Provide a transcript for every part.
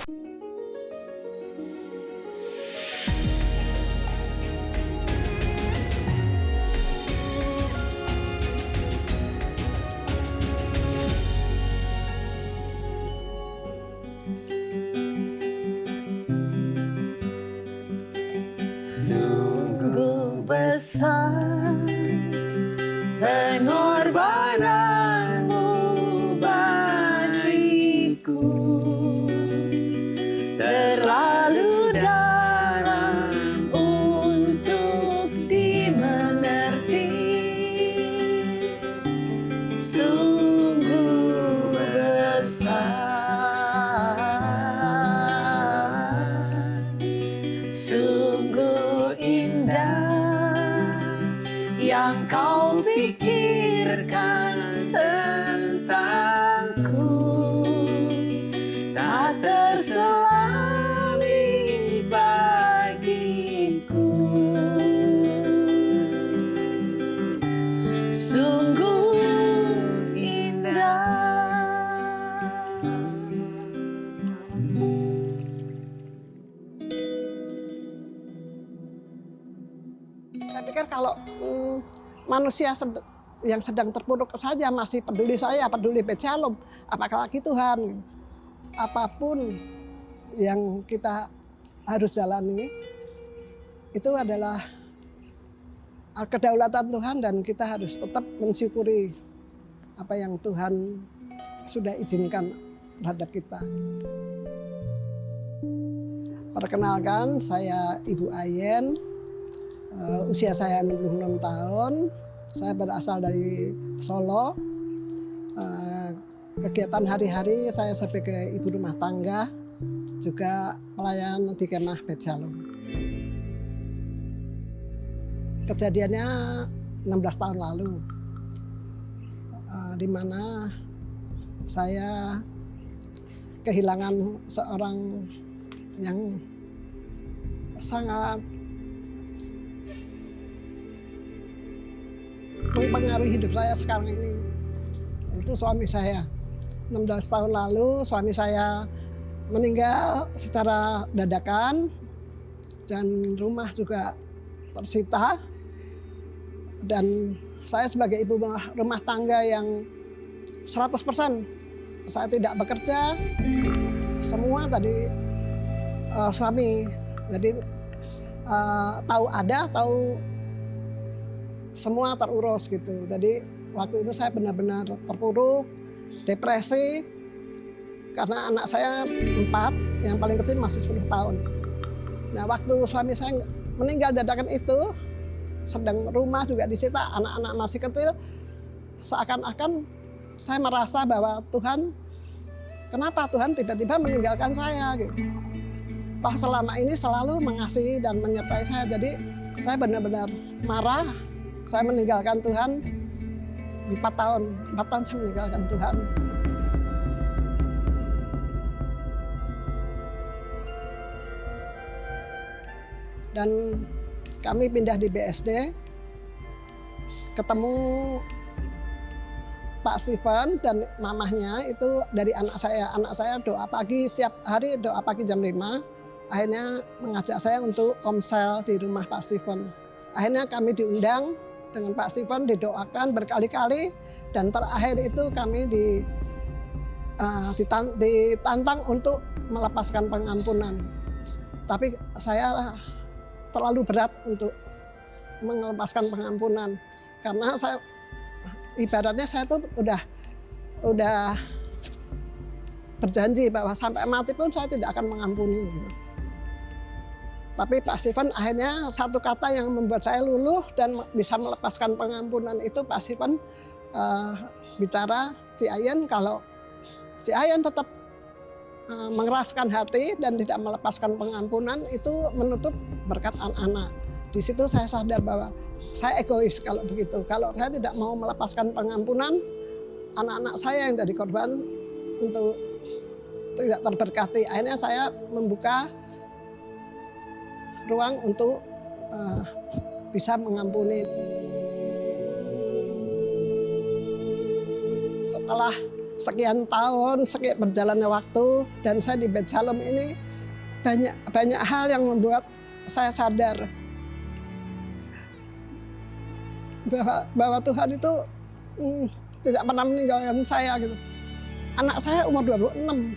Sungguh besar pengorbananmu bagiku, terlalu dalam untuk dimengerti. Sungguh besar, sungguh indah yang kau pikirkan tentangku, tak terselami bagiku. Sungguh indah. Saya pikir kalau manusia yang sedang terpuruk saja masih peduli saya, peduli Bet Shalom, apakah lagi Tuhan. Apapun yang kita harus jalani, itu adalah kedaulatan Tuhan dan kita harus tetap mensyukuri apa yang Tuhan sudah izinkan terhadap kita. Perkenalkan, saya Ibu Ayen. Usia saya 66 tahun, saya berasal dari Solo. Kegiatan hari-hari saya sebagai ibu rumah tangga, juga pelayan di kemah Bet Shalom. Kejadiannya 16 tahun lalu, di mana saya kehilangan seorang yang sangat mempengaruhi hidup saya sekarang ini. Itu suami saya. 16 tahun lalu suami saya meninggal secara dadakan dan rumah juga tersita. Dan saya sebagai ibu rumah tangga yang 100% saya tidak bekerja, semua tadi suami. Jadi tahu ada, tahu semua terurus gitu. Jadi waktu itu saya benar-benar terpuruk, depresi, karena anak saya 4, yang paling kecil masih 10 tahun. Nah waktu suami saya meninggal dadakan itu, sedang rumah juga disita, anak-anak masih kecil, seakan-akan saya merasa bahwa Tuhan, kenapa Tuhan tiba-tiba meninggalkan saya gitu. Toh selama ini selalu mengasihi dan menyertai saya, jadi saya benar-benar marah. Saya meninggalkan Tuhan 4 tahun saya meninggalkan Tuhan. Dan kami pindah di BSD, ketemu Pak Steven dan mamahnya itu dari anak saya. Anak saya doa pagi, setiap hari doa pagi jam 5. Akhirnya mengajak saya untuk komsel di rumah Pak Steven. Akhirnya kami diundang dengan Pak Steven, didoakan berkali-kali, dan terakhir itu kami ditantang untuk melepaskan pengampunan. Tapi saya terlalu berat untuk melepaskan pengampunan, karena saya ibaratnya saya tuh udah berjanji bahwa sampai mati pun saya tidak akan mengampuni. Tapi Pak Steven akhirnya satu kata yang membuat saya luluh dan bisa melepaskan pengampunan itu, Pak Steven bicara, Ci Ayen, kalau Ci Ayen tetap mengeraskan hati dan tidak melepaskan pengampunan, itu menutup berkat anak-anak. Di situ saya sadar bahwa saya egois kalau begitu. Kalau saya tidak mau melepaskan pengampunan, anak-anak saya yang jadi korban untuk tidak terberkati. Akhirnya saya membuka ruang untuk bisa mengampuni. Setelah sekian tahun, sekian berjalannya waktu, dan saya di Bait Shalom ini banyak hal yang membuat saya sadar bahwa Tuhan itu tidak pernah meninggalkan saya gitu. Anak saya umur 26,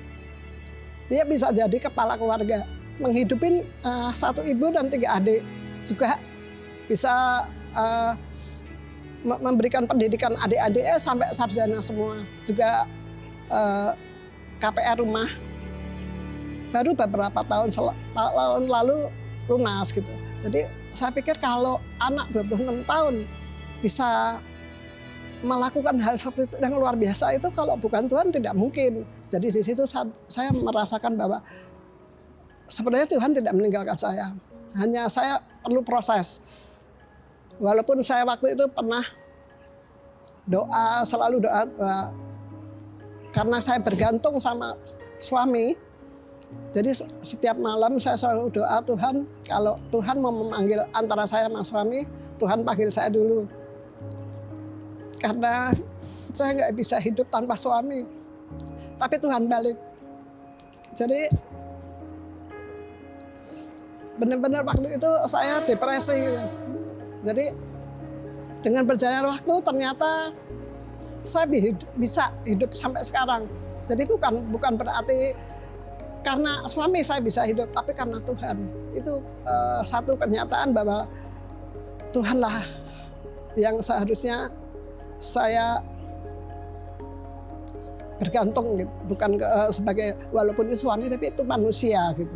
dia bisa jadi kepala keluarga, menghidupin satu ibu dan 3 adik, juga bisa memberikan pendidikan adik-adiknya sampai sarjana semua, juga KPR rumah baru beberapa tahun lalu lunas gitu. Jadi saya pikir kalau anak 26 tahun bisa melakukan hal seperti itu yang luar biasa, itu kalau bukan Tuhan tidak mungkin. Jadi di situ saya merasakan bahwa sebenarnya Tuhan tidak meninggalkan saya, hanya saya perlu proses. Walaupun saya waktu itu pernah selalu doa, karena saya bergantung sama suami. Jadi setiap malam saya selalu doa, Tuhan, kalau Tuhan mau memanggil antara saya sama suami, Tuhan panggil saya dulu. Karena saya nggak bisa hidup tanpa suami. Tapi Tuhan balik. Jadi benar-benar waktu itu saya depresi gitu. Jadi dengan berjalannya waktu ternyata saya bisa hidup sampai sekarang. Jadi bukan berarti karena suami saya bisa hidup, tapi karena Tuhan. Itu satu kenyataan bahwa Tuhanlah yang seharusnya saya bergantung gitu. Bukan sebagai walaupun itu suami, tapi itu manusia gitu.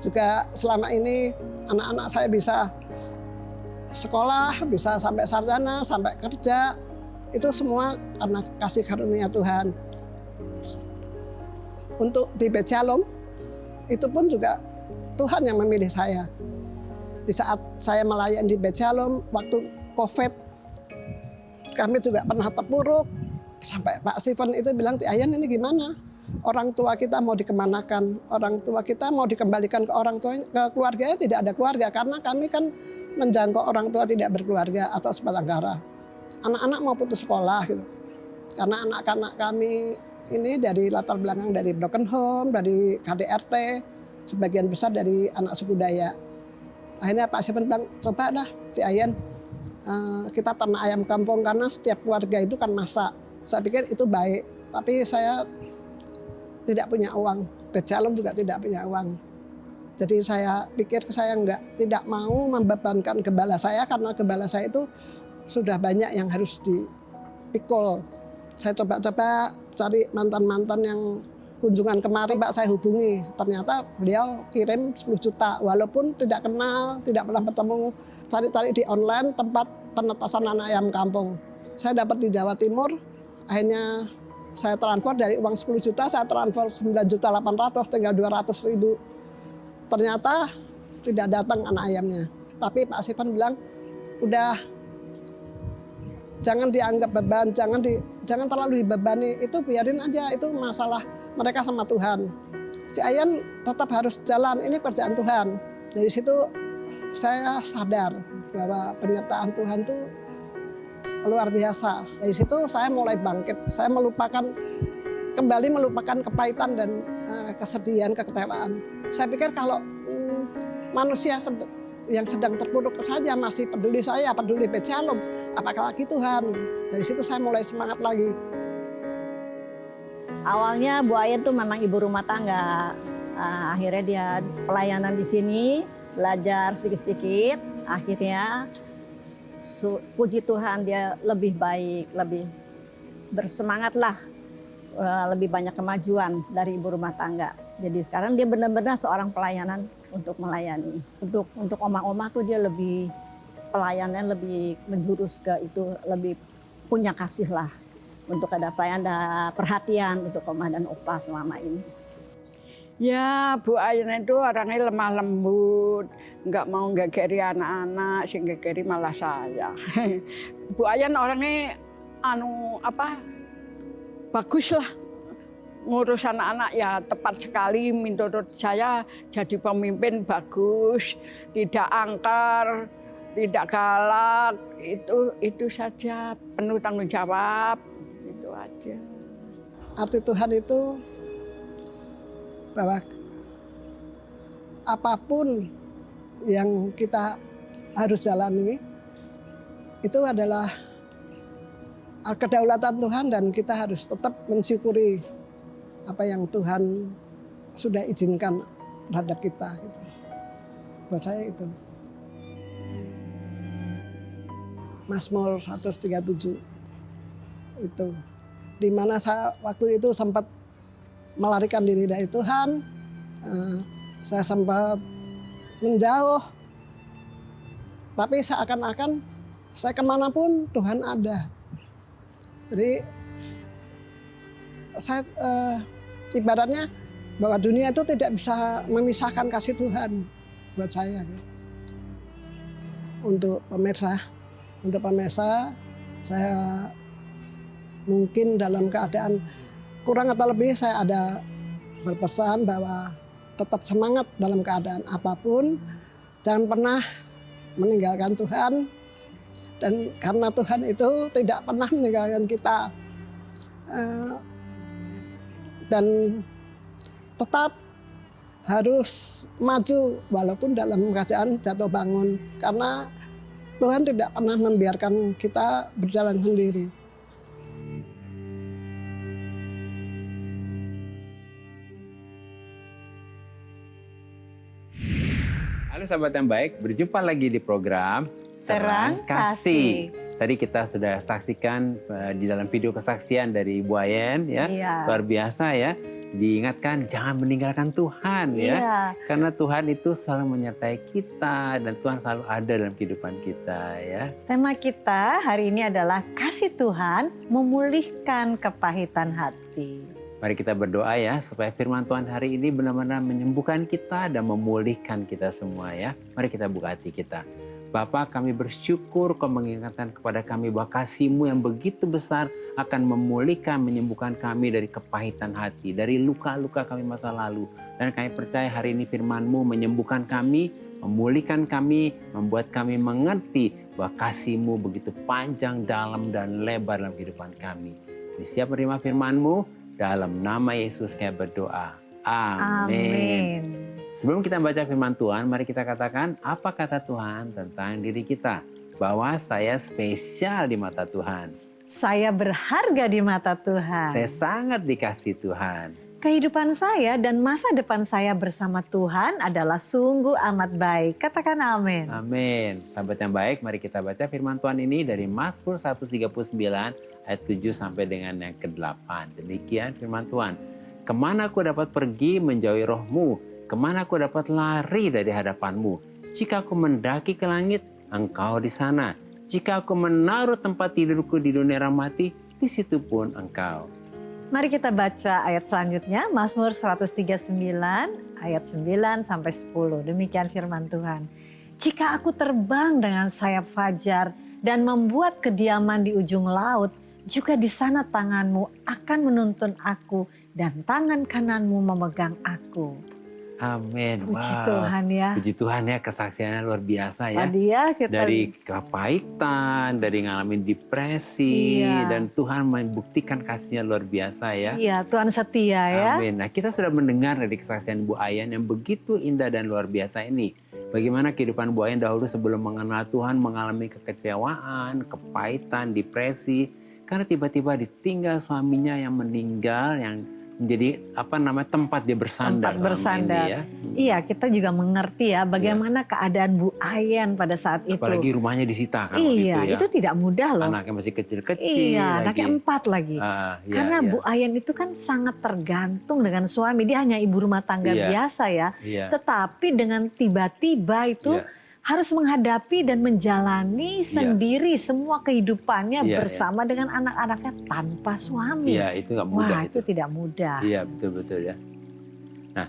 Juga selama ini anak-anak saya bisa sekolah, bisa sampai sarjana, sampai kerja, itu semua karena kasih karunia Tuhan. Untuk di Bait Shalom, itu pun juga Tuhan yang memilih saya. Di saat saya melayani di Bait Shalom, waktu COVID, kami juga pernah terpuruk. Sampai Pak Steven itu bilang, Cik Ayan ini gimana? Orang tua kita mau dikemanakan, orang tua kita mau dikembalikan ke orang tua, ke keluarganya tidak ada keluarga, karena kami kan menjangkau orang tua tidak berkeluarga atau sebatang kara. Anak-anak mau putus sekolah gitu, karena anak-anak kami ini dari latar belakang dari broken home, dari KDRT, sebagian besar dari anak suku Dayak. Akhirnya Pak Steven bilang, coba dah Cik Ayan, kita ternak ayam kampung, karena setiap keluarga itu kan masak. Saya pikir itu baik, tapi saya tidak punya uang, Bait Shalom juga tidak punya uang. Jadi saya pikir saya tidak mau membebankan gembala saya, karena gembala saya itu sudah banyak yang harus dipikul. Saya coba-coba cari mantan-mantan yang kunjungan kemarin, Pak, saya hubungi. Ternyata beliau kirim 10 juta, walaupun tidak kenal, tidak pernah bertemu. Cari-cari di online tempat penetasan anak ayam kampung. Saya dapat di Jawa Timur, akhirnya saya transfer dari uang 10 juta, saya transfer 9.800.000, tinggal 200.000. Ternyata tidak datang anak ayamnya. Tapi Pak Steven bilang, udah jangan dianggap beban, jangan terlalu dibebani, itu biarin aja, itu masalah mereka sama Tuhan. Cik Ayan tetap harus jalan, ini kerjaan Tuhan. Dari situ saya sadar bahwa penyertaan Tuhan itu luar biasa. Dari situ saya mulai bangkit, saya kembali melupakan kepahitan dan kesedihan, kekecewaan. Saya pikir kalau manusia yang sedang terpuruk saja masih peduli saya, peduli Bait Shalom, apakah lagi Tuhan. Dari situ saya mulai semangat lagi. Awalnya Bu Ayan tuh memang ibu rumah tangga. Akhirnya dia pelayanan di sini, belajar sedikit-sedikit. Akhirnya puji Tuhan dia lebih baik, lebih bersemangat lah, lebih banyak kemajuan dari ibu rumah tangga. Jadi sekarang dia benar-benar seorang pelayanan untuk melayani. Untuk oma-oma tuh dia lebih pelayanan, lebih menjurus ke itu, lebih punya kasih lah. Untuk ada pelayanan, ada perhatian untuk oma dan opa selama ini. Ya, Bu Ayan itu orangnya lemah lembut, nggak mau gegeri anak-anak, sing gegeri malah saya. Bu Ayan orangnya bagus lah, ngurus anak-anak ya tepat sekali. Menurut saya jadi pemimpin bagus, tidak angker, tidak galak, itu saja, penuh tanggung jawab, itu aja. arti Tuhan itu bahwa apapun yang kita harus jalani itu adalah kedaulatan Tuhan dan kita harus tetap mensyukuri apa yang Tuhan sudah izinkan terhadap kita. Gitu. Buat saya itu. Mazmur 137 itu di mana saya waktu itu sempat melarikan diri dari Tuhan, saya sempat menjauh, tapi seakan-akan saya kemanapun Tuhan ada. Jadi saya ibaratnya bahwa dunia itu tidak bisa memisahkan kasih Tuhan buat saya. Untuk pemirsa, saya mungkin dalam keadaan kurang atau lebih saya ada berpesan bahwa tetap semangat dalam keadaan apapun, jangan pernah meninggalkan Tuhan, dan karena Tuhan itu tidak pernah meninggalkan kita, dan tetap harus maju walaupun dalam keadaan jatuh bangun, karena Tuhan tidak pernah membiarkan kita berjalan sendiri. Halo sahabat yang baik, berjumpa lagi di program Terang Kasih. Tadi kita sudah saksikan di dalam video kesaksian dari Bu Ayen ya. Iya. Luar biasa ya. Diingatkan jangan meninggalkan Tuhan ya. Iya. Karena Tuhan itu selalu menyertai kita dan Tuhan selalu ada dalam kehidupan kita ya. Tema kita hari ini adalah kasih Tuhan memulihkan kepahitan hati. Mari kita berdoa ya supaya firman Tuhan hari ini benar-benar menyembuhkan kita dan memulihkan kita semua ya. Mari kita buka hati kita. Bapa, kami bersyukur Kau mengingatkan kepada kami bahwa kasih-Mu yang begitu besar akan memulihkan, menyembuhkan kami dari kepahitan hati, dari luka-luka kami masa lalu. Dan kami percaya hari ini firman-Mu menyembuhkan kami, memulihkan kami, membuat kami mengerti bahwa kasih-Mu begitu panjang, dalam, dan lebar dalam kehidupan kami. Kami siap menerima firman-Mu, dalam nama Yesus kami berdoa. Amin. Sebelum kita baca firman Tuhan, mari kita katakan apa kata Tuhan tentang diri kita. Bahwa saya spesial di mata Tuhan. Saya berharga di mata Tuhan. Saya sangat dikasihi Tuhan. Kehidupan saya dan masa depan saya bersama Tuhan adalah sungguh amat baik. Katakan amin. Amin. Sahabat yang baik, mari kita baca firman Tuhan ini dari Mazmur 139 ayat 7 sampai dengan yang ke-8. Demikian firman Tuhan. Kemana aku dapat pergi menjauhi roh-Mu? Kemana aku dapat lari dari hadapan-Mu? Jika aku mendaki ke langit, Engkau di sana. Jika aku menaruh tempat tidurku di dunia mati, di situ pun Engkau. Mari kita baca ayat selanjutnya, Mazmur 139 ayat 9 sampai 10. Demikian firman Tuhan. Jika aku terbang dengan sayap fajar dan membuat kediaman di ujung laut, juga di sana tangan-Mu akan menuntun aku dan tangan kanan-Mu memegang aku. Amin. Puji Tuhan ya. Puji Tuhan ya, kesaksiannya luar biasa ya. Tadi ya kita Dari kepahitan, dari ngalamin depresi, Iya. dan Tuhan membuktikan kasihnya luar biasa ya. Iya, Tuhan setia ya. Amin. Nah, kita sudah mendengar dari kesaksian Bu Ayen yang begitu indah dan luar biasa ini. Bagaimana kehidupan Bu Ayen dahulu sebelum mengenal Tuhan mengalami kekecewaan, kepahitan, depresi. Karena tiba-tiba ditinggal suaminya yang meninggal, yang menjadi tempat dia bersandar. Tempat bersandar. Ini, ya. Iya, kita juga mengerti ya bagaimana keadaan Bu Ayen pada saat itu. Apalagi rumahnya disita kan waktu Iya, itu ya. itu tidak mudah loh. Anaknya masih kecil-kecil Iya, lagi. anaknya 4 lagi. Iya, Karena iya. Bu Ayen itu kan sangat tergantung dengan suami. Dia hanya ibu rumah tangga Iya. biasa ya. Iya. Tetapi dengan tiba-tiba itu Iya. harus menghadapi dan menjalani sendiri semua kehidupannya Iya, bersama dengan anak-anaknya tanpa suami. Iya, itu nggak mudah. Wah, itu tidak mudah. Iya, betul-betul ya. Nah,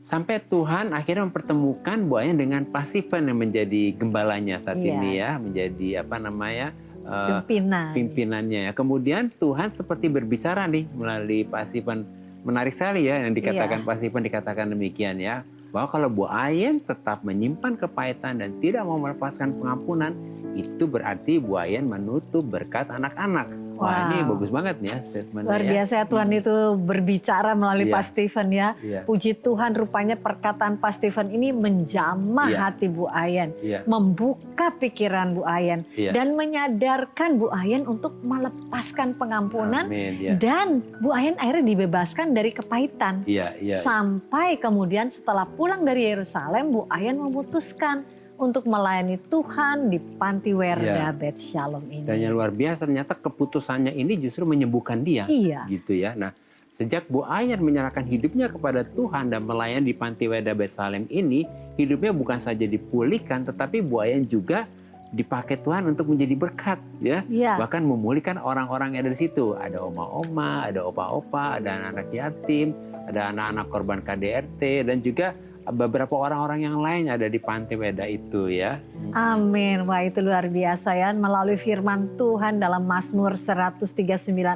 sampai Tuhan akhirnya mempertemukan Bu Ayen dengan Pasipan yang menjadi gembalanya saat Iya. ini ya, menjadi Pimpinan. pimpinannya ya. Kemudian Tuhan seperti berbicara nih melalui Pasipan. Menarik sekali ya yang dikatakan Pasipan, dikatakan demikian ya. Bahwa kalau Bu Ayen tetap menyimpan kepahitan dan tidak mau melepaskan pengampunan, itu berarti Bu Ayen menutup berkat anak-anak. Wah, ini Wow. bagus banget nih ya statementnya. Luar ya. biasa ya Tuhan itu berbicara melalui Iya. Pak Stephen ya. Iya. Puji Tuhan rupanya perkataan Pak Stephen ini menjamah Iya. hati Bu Ayen. Iya. Membuka pikiran Bu Ayen. Iya. Dan menyadarkan Bu Ayen untuk melepaskan pengampunan. Amin, ya. Dan Bu Ayen akhirnya dibebaskan dari kepahitan. Iya, iya. Sampai kemudian setelah pulang dari Yerusalem, Bu Ayen memutuskan untuk melayani Tuhan di Panti Werda Iya. Bet Shalom ini. Dan yang luar biasa ternyata keputusannya ini justru menyembuhkan dia. Iya. Gitu ya. Nah, sejak Bu Ayen menyerahkan hidupnya kepada Tuhan dan melayani di Panti Werda Bet Shalom ini, hidupnya bukan saja dipulihkan, tetapi Bu Ayen juga dipakai Tuhan untuk menjadi berkat, ya. Iya. Bahkan memulihkan orang-orang yang ada di situ. Ada oma-oma, ada opa-opa, ada anak-anak yatim, ada anak-anak korban KDRT, dan juga beberapa orang-orang yang lain ada di Panti Werda itu, ya. Amin. Wah itu luar biasa ya. Melalui firman Tuhan dalam Mazmur 139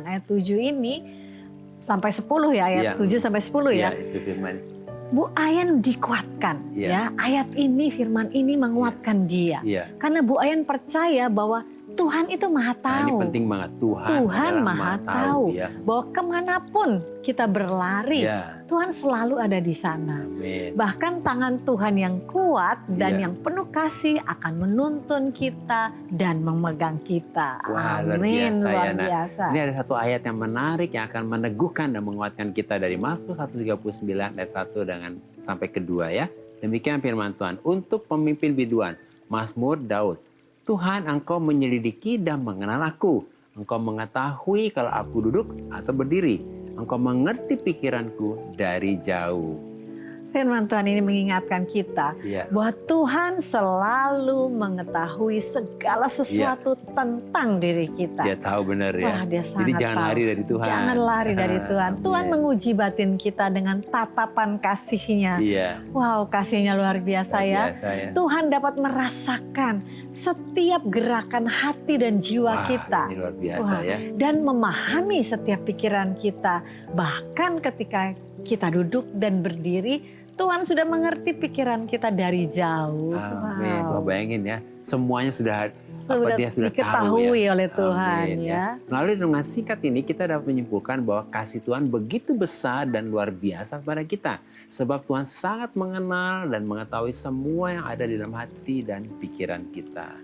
ayat 7 ini. Sampai 10 ya ayat Iya. 7 sampai 10 ya. Itu firman. Bu Ayen dikuatkan Iya. ya. Ayat ini firman ini menguatkan dia. Iya. Karena Bu Ayen percaya bahwa Tuhan itu maha Nah, ini tahu. penting banget. Tuhan adalah maha tahu. ya. Bahwa kemanapun kita berlari. Ya. Tuhan selalu ada di sana. Amin. Bahkan tangan Tuhan yang kuat dan Iya. yang penuh kasih akan menuntun kita dan memegang kita. Wah, luar Amin, biasa luar ya. Nah, biasa. ini ada satu ayat yang menarik yang akan meneguhkan dan menguatkan kita dari Mazmur 139 ayat 1 dengan sampai kedua ya. Demikian firman Tuhan untuk pemimpin biduan. Mazmur Daud. Tuhan, Engkau menyelidiki dan mengenal aku. Engkau mengetahui kalau aku duduk atau berdiri. Engkau mengerti pikiranku dari jauh. Firman Tuhan ini mengingatkan kita Iya. bahwa Tuhan selalu mengetahui segala sesuatu tentang diri kita. Dia tahu benar ya. Wah, dia sangat Jadi jangan tahu. lari dari Tuhan. Jangan lari dari Tuhan. Tuhan Amin. menguji batin kita dengan tatapan kasih-Nya. Iya. Wow, kasih-Nya luar biasa Luar ya. biasa ya. Tuhan dapat merasakan setiap gerakan hati dan jiwa Wah, kita. ini luar biasa Wah, ya. Dan memahami setiap pikiran kita. Bahkan ketika kita duduk dan berdiri, Tuhan sudah mengerti pikiran kita dari jauh. Amin. Wow. Wah, bayangin ya, semuanya dia sudah tahu diketahui ya. oleh Tuhan Amin, ya. Melalui renungan singkat ini kita dapat menyimpulkan bahwa kasih Tuhan begitu besar dan luar biasa kepada kita. Sebab Tuhan sangat mengenal dan mengetahui semua yang ada di dalam hati dan pikiran kita.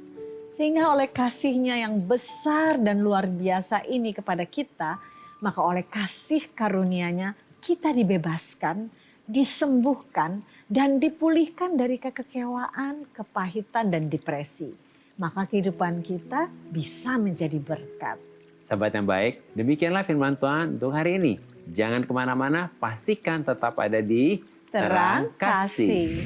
Sehingga oleh kasih-Nya yang besar dan luar biasa ini kepada kita, maka oleh kasih karunia-Nya kita dibebaskan, disembuhkan, dan dipulihkan dari kekecewaan, kepahitan, dan depresi. Maka kehidupan kita bisa menjadi berkat. Sahabat yang baik, demikianlah firman Tuhan untuk hari ini. Jangan kemana-mana, pastikan tetap ada di Terang kasih.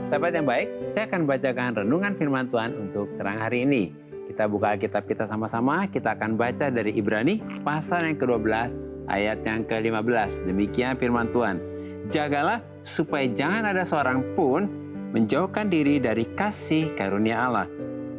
Sahabat yang baik, saya akan bacakan renungan firman Tuhan untuk terang hari ini. Kita buka Alkitab kita sama-sama, kita akan baca dari Ibrani pasal yang ke-12 ayat yang ke-15. Demikian firman Tuhan. Jagalah supaya jangan ada seorang pun menjauhkan diri dari kasih karunia Allah,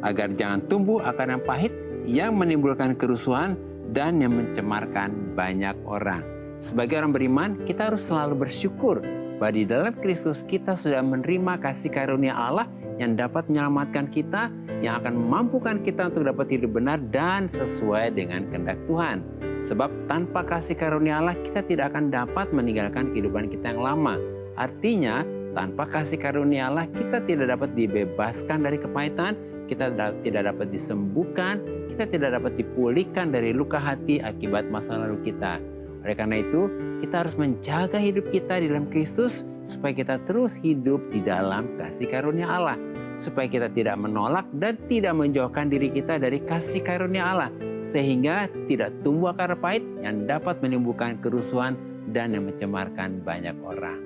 agar jangan tumbuh akar yang pahit yang menimbulkan kerusuhan dan yang mencemarkan banyak orang. Sebagai orang beriman, kita harus selalu bersyukur bahwa di dalam Kristus kita sudah menerima kasih karunia Allah yang dapat menyelamatkan kita, yang akan memampukan kita untuk dapat hidup benar dan sesuai dengan kehendak Tuhan. Sebab tanpa kasih karunia Allah kita tidak akan dapat meninggalkan kehidupan kita yang lama. Artinya tanpa kasih karunia Allah kita tidak dapat dibebaskan dari kepahitan, kita tidak dapat disembuhkan, kita tidak dapat dipulihkan dari luka hati akibat masa lalu kita. Oleh karena itu, kita harus menjaga hidup kita di dalam Kristus supaya kita terus hidup di dalam kasih karunia Allah. Supaya kita tidak menolak dan tidak menjauhkan diri kita dari kasih karunia Allah. Sehingga tidak tumbuh akar pahit yang dapat menimbulkan kerusuhan dan yang mencemarkan banyak orang.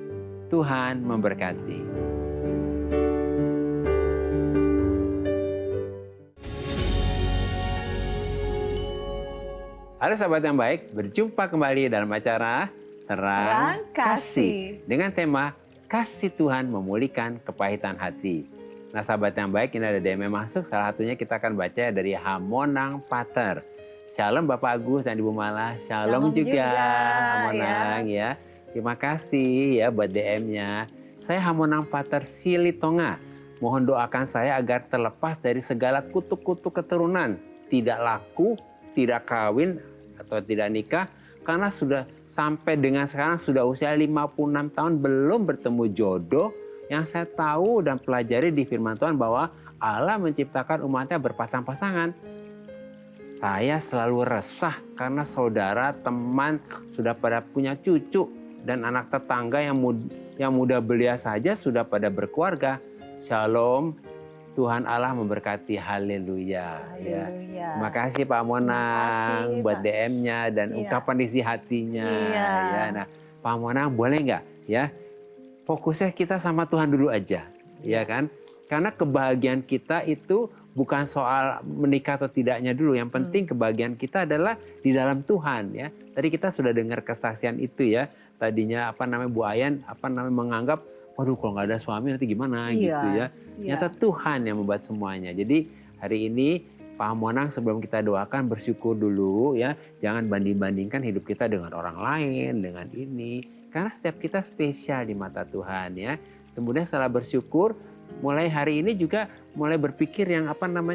Tuhan memberkati. Halo sahabat yang baik, berjumpa kembali dalam acara Terang Kasih dengan tema Kasih Tuhan Memulihkan Kepahitan Hati. Nah sahabat yang baik, ini ada DM yang masuk, salah satunya kita akan baca dari Hamonang Pater. Shalom Bapak Agus dan Ibu Mala, shalom juga Hamonang ya. Terima kasih ya buat DM-nya. Saya Hamonang Pater Silitonga. mohon doakan saya agar terlepas dari segala kutuk-kutuk keturunan. Tidak laku, tidak kawin, atau tidak nikah. Karena sudah sampai dengan sekarang sudah usia 56 tahun belum bertemu jodoh. Yang saya tahu dan pelajari di firman Tuhan bahwa Allah menciptakan umatnya berpasang-pasangan. Saya selalu resah karena saudara, teman sudah pada punya cucu dan anak tetangga yang muda belia saja sudah pada berkeluarga. Shalom, Tuhan Allah memberkati. Haleluya. Ya. Terima kasih Pak Monang buat DM-nya dan ungkapan isi hatinya. Ya, nah, Pak Monang boleh nggak ya? Fokusnya kita sama Tuhan dulu aja, ya kan? Karena kebahagiaan kita itu bukan soal menikah atau tidaknya dulu. Yang penting kebahagiaan kita adalah di dalam Tuhan, ya. Tadi kita sudah dengar kesaksian itu ya. Tadinya Bu Ayan menganggap, waduh kalau nggak ada suami nanti gimana gitu ya. Ternyata Tuhan yang membuat semuanya. Jadi hari ini Pak Monang sebelum kita doakan bersyukur dulu ya. Jangan banding-bandingkan hidup kita dengan orang lain, dengan ini. Karena setiap kita spesial di mata Tuhan ya. Kemudian setelah bersyukur, mulai hari ini juga mulai berpikir yang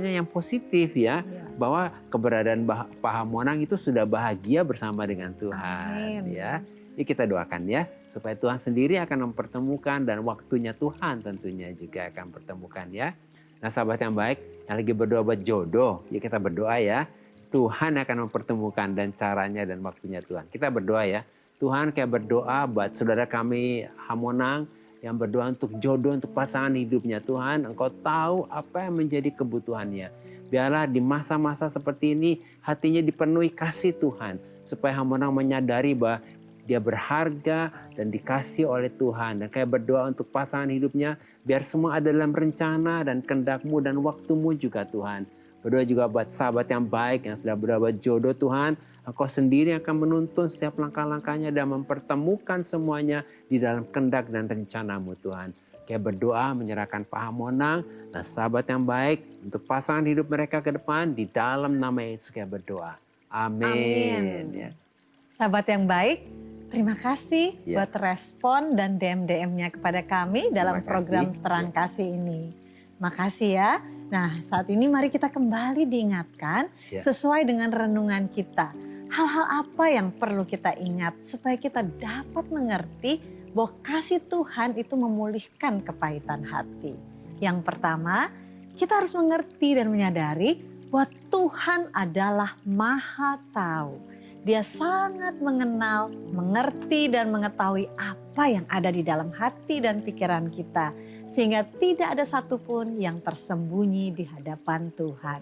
yang positif ya. Bahwa keberadaan Pak Monang itu sudah bahagia bersama dengan Tuhan. Amin. Ya. Yuk kita doakan ya. Supaya Tuhan sendiri akan mempertemukan dan waktunya Tuhan tentunya juga akan mempertemukan ya. Nah sahabat yang baik yang lagi berdoa buat jodoh. Yuk kita berdoa ya. Tuhan akan mempertemukan dan caranya dan waktunya Tuhan. Kita berdoa ya. Tuhan kayak berdoa buat saudara kami Hamonang yang berdoa untuk jodoh, untuk pasangan hidupnya. Tuhan, Engkau tahu apa yang menjadi kebutuhannya. Biarlah di masa-masa seperti ini hatinya dipenuhi kasih Tuhan. Supaya Hamonang menyadari bahwa dia berharga dan dikasih oleh Tuhan. Dan kayak berdoa untuk pasangan hidupnya. Biar semua ada dalam rencana dan kehendak-Mu dan waktu-Mu juga Tuhan. Berdoa juga buat sahabat yang baik yang sedang berdoa buat jodoh Tuhan. Engkau sendiri akan menuntun setiap langkah-langkahnya dan mempertemukan semuanya di dalam kehendak dan rencana-Mu Tuhan. Kayak berdoa menyerahkan Pak Hamonang dan sahabat yang baik untuk pasangan hidup mereka ke depan di dalam nama Yesus kayak berdoa. Amin. Ya. Sahabat yang baik, terima kasih buat respon dan DM-DM-nya kepada kami dalam program Terang Kasih ini. Makasih ya. Nah saat ini mari kita kembali diingatkan sesuai dengan renungan kita. Hal-hal apa yang perlu kita ingat supaya kita dapat mengerti bahwa kasih Tuhan itu memulihkan kepahitan hati. Yang pertama, kita harus mengerti dan menyadari bahwa Tuhan adalah Maha Tahu. Dia sangat mengenal, mengerti dan mengetahui apa yang ada di dalam hati dan pikiran kita. Sehingga tidak ada satupun yang tersembunyi di hadapan Tuhan.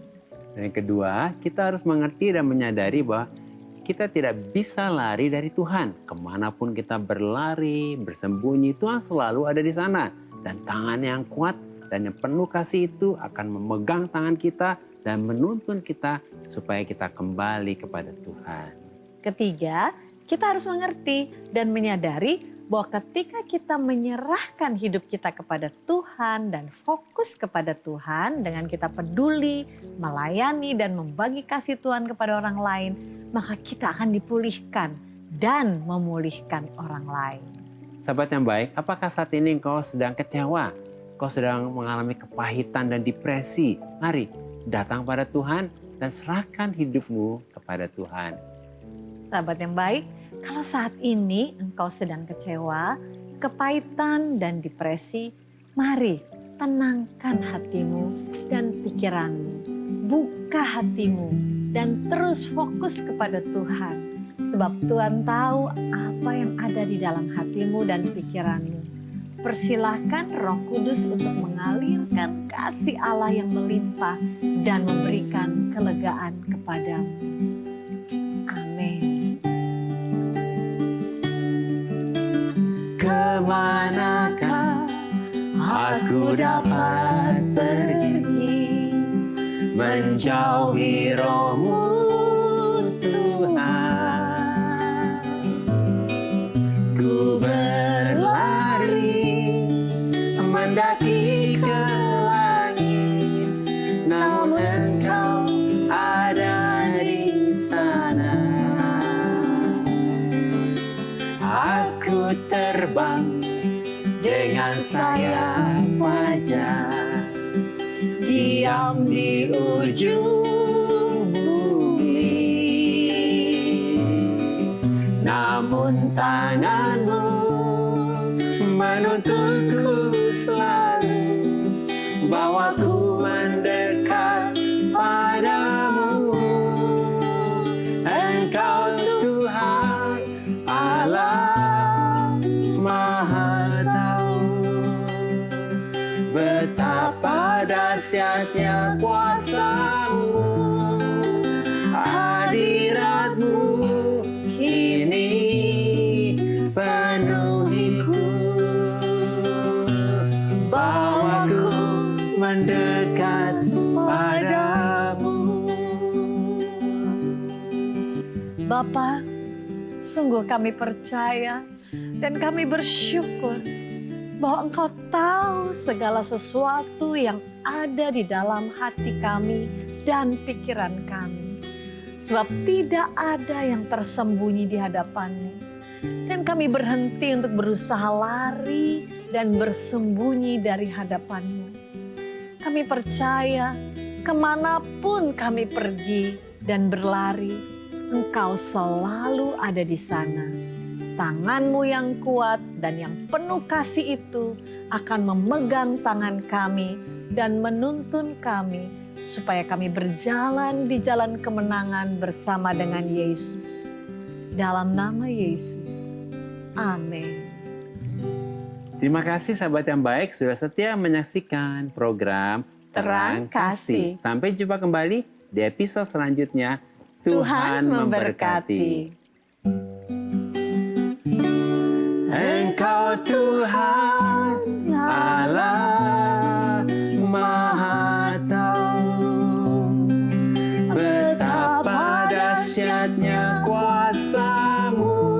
Dan yang kedua, kita harus mengerti dan menyadari bahwa kita tidak bisa lari dari Tuhan. Kemanapun kita berlari, bersembunyi, Tuhan selalu ada di sana. Dan tangan yang kuat dan yang penuh kasih itu akan memegang tangan kita dan menuntun kita supaya kita kembali kepada Tuhan. Ketiga, kita harus mengerti dan menyadari bahwa ketika kita menyerahkan hidup kita kepada Tuhan dan fokus kepada Tuhan dengan kita peduli, melayani dan membagi kasih Tuhan kepada orang lain, maka kita akan dipulihkan dan memulihkan orang lain. Sahabat yang baik, apakah saat ini engkau sedang kecewa? Engkau sedang mengalami kepahitan dan depresi? Mari datang pada Tuhan dan serahkan hidupmu kepada Tuhan. Sahabat yang baik, kalau saat ini engkau sedang kecewa, kepahitan dan depresi, mari tenangkan hatimu dan pikiranmu. Buka hatimu dan terus fokus kepada Tuhan. Sebab Tuhan tahu apa yang ada di dalam hatimu dan pikiranmu. Persilahkan Roh Kudus untuk mengalirkan kasih Allah yang melimpah dan memberikan kelegaan kepadamu. Amin. Kemanakah aku dapat pergi, menjauhi Roh-Mu Tuhan. Ku berlari mendaki ke langit, namun Engkau ada di sana. Aku terbang dengan sayap fajar diam di ujung bumi. Namun tanganmu menuntunku selalu, bahwa ku mendekat padamu. Engkau Tuhan Allah Maha Tahu, betapa dahsyatnya kuasa-Mu, hadirat-Mu kini penuhiku, bawaku mendekat padamu. Bapa, sungguh kami percaya dan kami bersyukur bahwa Engkau tahu segala sesuatu yang ada di dalam hati kami dan pikiran kami. Sebab tidak ada yang tersembunyi di hadapan-Mu. Dan kami berhenti untuk berusaha lari dan bersembunyi dari hadapan-Mu. Kami percaya kemanapun kami pergi dan berlari, Engkau selalu ada di sana. Tangan-Mu yang kuat dan yang penuh kasih itu akan memegang tangan kami dan menuntun kami supaya kami berjalan di jalan kemenangan bersama dengan Yesus. Dalam nama Yesus. Amin. Terima kasih sahabat yang baik sudah setia menyaksikan program Terang Kasih. Sampai jumpa kembali di episode selanjutnya. Tuhan memberkati. Engkau Tuhan Allah Maha Tahu, betapa dahsyatnya kuasa-Mu,